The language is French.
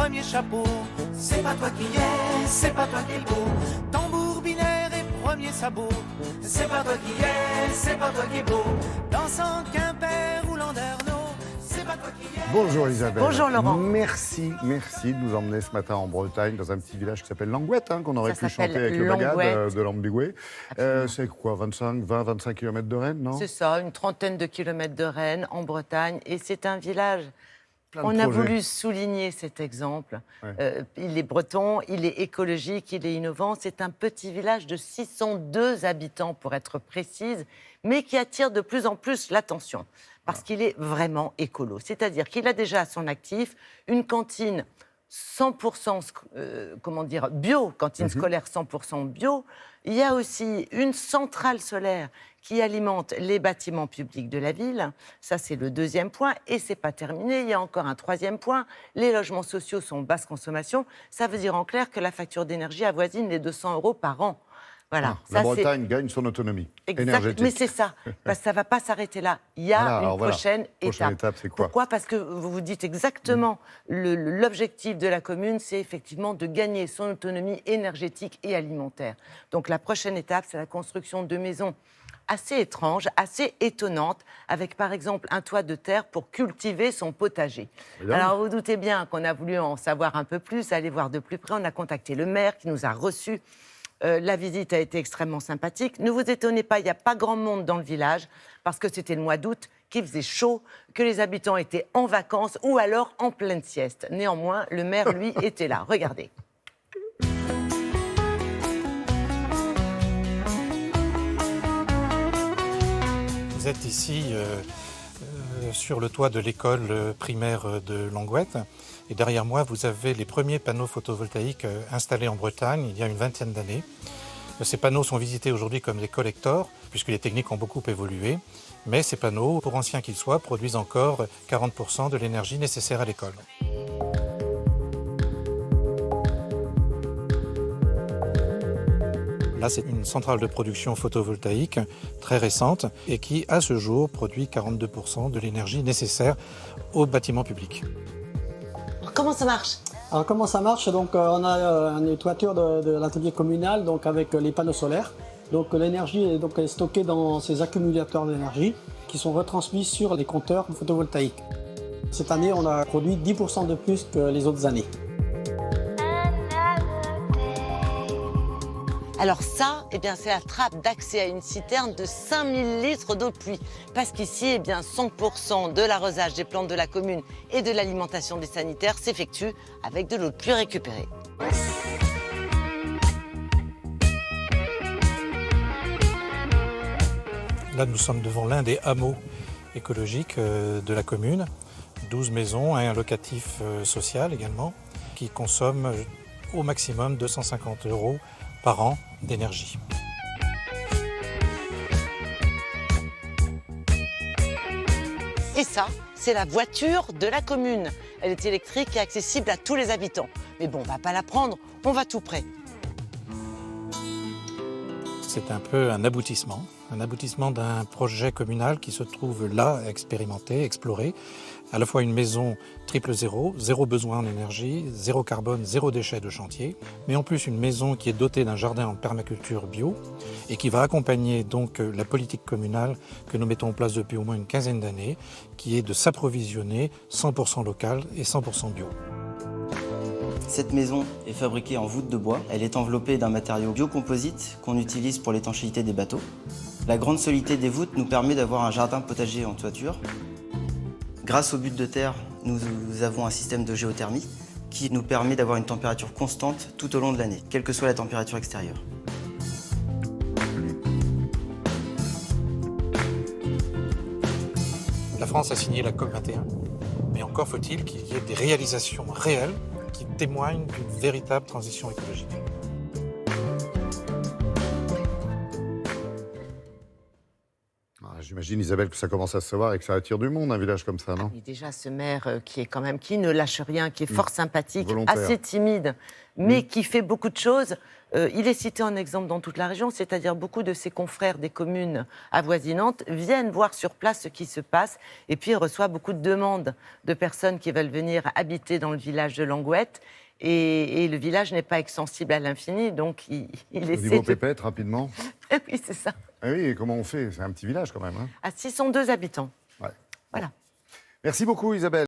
premier chapeau. C'est pas toi qui es, c'est pas toi qui es beau. Tambour binaire et premier sabot. C'est pas toi qui es, c'est pas toi qui es beau. Dansant Quimper ou Landerneau. C'est pas toi qui es. Bonjour Isabelle. Bonjour Laurent. Merci de nous emmener ce matin en Bretagne, dans un petit village qui s'appelle Langouette, qu'on aurait pu chanter avec le bagad de l'Ambigoué. C'est quoi, 20-25 km de Rennes, non? C'est ça, une trentaine de kilomètres de Rennes, en Bretagne. Et c'est un village... On a projets. voulu souligner cet exemple. Ouais. Il est breton, il est écologique, il est innovant. C'est un petit village de 602 habitants, pour être précise, mais qui attire de plus en plus l'attention, parce qu'il est vraiment écolo. C'est-à-dire qu'il a déjà à son actif une cantine 100% bio, cantine scolaire 100% bio. Il y a aussi une centrale solaire qui alimente les bâtiments publics de la ville. Ça, c'est le deuxième point. Et c'est pas terminé. Il y a encore un troisième point. Les logements sociaux sont basse consommation. Ça veut dire en clair que la facture d'énergie avoisine les 200 € par an. Voilà. La Bretagne gagne son autonomie énergétique. Mais c'est ça, parce que ça ne va pas s'arrêter là. Il y a une prochaine étape. Prochaine étape, c'est quoi? Pourquoi? Parce que vous vous dites exactement, l'objectif de la commune, c'est effectivement de gagner son autonomie énergétique et alimentaire. Donc la prochaine étape, c'est la construction de maisons assez étranges, assez étonnantes, avec par exemple un toit de terre pour cultiver son potager. Évidemment. Alors vous doutez bien qu'on a voulu en savoir un peu plus, aller voir de plus près. On a contacté le maire qui nous a reçus. La visite a été extrêmement sympathique. Ne vous étonnez pas, il n'y a pas grand monde dans le village, parce que c'était le mois d'août, qu'il faisait chaud, que les habitants étaient en vacances ou alors en pleine sieste. Néanmoins, le maire, lui, était là. Regardez. Vous êtes ici sur le toit de l'école primaire de Langouette. Et derrière moi, vous avez les premiers panneaux photovoltaïques installés en Bretagne il y a une vingtaine d'années. Ces panneaux sont visités aujourd'hui comme des collectors, puisque les techniques ont beaucoup évolué. Mais ces panneaux, pour anciens qu'ils soient, produisent encore 40% de l'énergie nécessaire à l'école. Là, c'est une centrale de production photovoltaïque très récente et qui, à ce jour, produit 42% de l'énergie nécessaire aux bâtiments publics. Comment ça marche? Alors comment ça marche? Donc on a une toiture de l'atelier communal, donc avec les panneaux solaires. Donc l'énergie est stockée dans ces accumulateurs d'énergie qui sont retransmis sur les compteurs photovoltaïques. Cette année, on a produit 10% de plus que les autres années. Alors ça, c'est la trappe d'accès à une citerne de 5000 litres d'eau de pluie. Parce qu'ici, 100% de l'arrosage des plantes de la commune et de l'alimentation des sanitaires s'effectue avec de l'eau de pluie récupérée. Là, nous sommes devant l'un des hameaux écologiques de la commune. 12 maisons et un locatif social également, qui consomment au maximum 250 € par an d'énergie. Et ça, c'est la voiture de la commune. Elle est électrique et accessible à tous les habitants. Mais bon, on ne va pas la prendre, on va tout près. C'est un peu un aboutissement d'un projet communal qui se trouve là, à expérimenter, explorer. À la fois une maison triple zéro, zéro besoin en énergie, zéro carbone, zéro déchet de chantier, mais en plus une maison qui est dotée d'un jardin en permaculture bio et qui va accompagner donc la politique communale que nous mettons en place depuis au moins une quinzaine d'années, qui est de s'approvisionner 100% local et 100% bio. Cette maison est fabriquée en voûte de bois. Elle est enveloppée d'un matériau biocomposite qu'on utilise pour l'étanchéité des bateaux. La grande solidité des voûtes nous permet d'avoir un jardin potager en toiture. Grâce aux buttes de terre, nous avons un système de géothermie qui nous permet d'avoir une température constante tout au long de l'année, quelle que soit la température extérieure. La France a signé la COP21, mais encore faut-il qu'il y ait des réalisations réelles qui témoignent d'une véritable transition écologique. J'imagine, Isabelle, que ça commence à se savoir et que ça attire du monde, un village comme ça, non? Et déjà, ce maire qui ne lâche rien, qui est fort sympathique, volontaire. assez timide, mais qui fait beaucoup de choses. Il est cité en exemple dans toute la région, c'est-à-dire beaucoup de ses confrères des communes avoisinantes viennent voir sur place ce qui se passe, et puis il reçoit beaucoup de demandes de personnes qui veulent venir habiter dans le village de Langouette. Et le village n'est pas extensible à l'infini, donc il essaie Au niveau pépette, rapidement. Oui, c'est ça. Ah oui, et comment on fait? C'est un petit village quand même. Hein. À 602 habitants. Ouais. Voilà. Merci beaucoup, Isabelle.